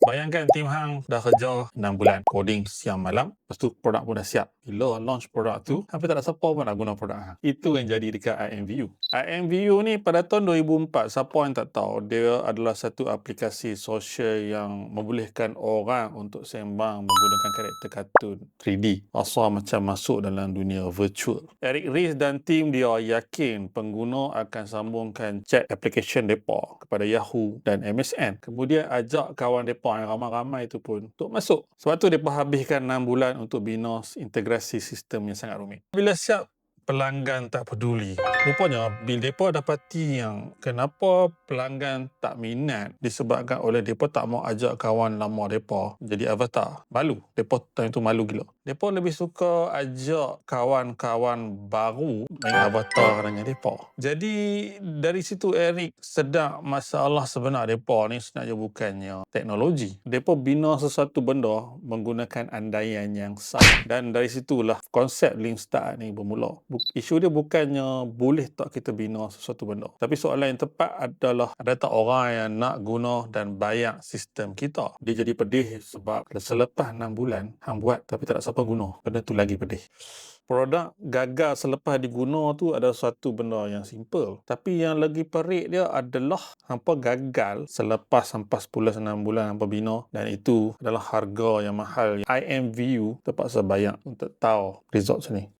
Bayangkan tim hang dah kerja 6 bulan coding siang malam, lepas tu produk pun dah siap. Bila launch produk tu, hampir tak ada siapa pun nak guna produk hang. Itu yang jadi dekat IMVU. IMVU ni pada tahun 2004, siapa yang tak tahu, dia adalah satu aplikasi sosial yang membolehkan orang untuk sembang menggunakan karakter kartun 3D. Rasa macam masuk dalam dunia virtual. Eric Ries dan tim dia yakin pengguna akan sambungkan chat application mereka kepada Yahoo dan MSN. Kemudian ajak kawan mereka yang ramai-ramai itu pun untuk masuk. Sebab tu mereka habiskan 6 bulan untuk bina integrasi sistem yang sangat rumit. Bila siap, pelanggan tak peduli. Rupanya bil mereka dapati yang kenapa pelanggan tak minat disebabkan oleh mereka tak mau ajak kawan lama mereka jadi avatar. Malu. Mereka time tu malu gila. Mereka lebih suka ajak kawan-kawan baru main avatar dengan mereka. Jadi dari situ Eric sedar masalah sebenar mereka ni sebenarnya bukannya teknologi. Mereka bina sesuatu benda menggunakan andaian yang salah. Dan dari situlah konsep Lean Start ni bermula. Isu dia bukannya boleh tak kita bina sesuatu benda. Tapi soalan yang tepat adalah ada tak orang yang nak guna dan bayar sistem kita. Dia jadi pedih sebab selepas 6 bulan hang buat tapi tak ada siapa guna. Benda tu lagi pedih. Produk gagal selepas diguna tu adalah suatu benda yang simple. Tapi yang lagi perik dia adalah hampa gagal selepas hampa 10-6 bulan hampa bina dan itu adalah harga yang mahal. IMVU terpaksa bayar untuk tahu result sini.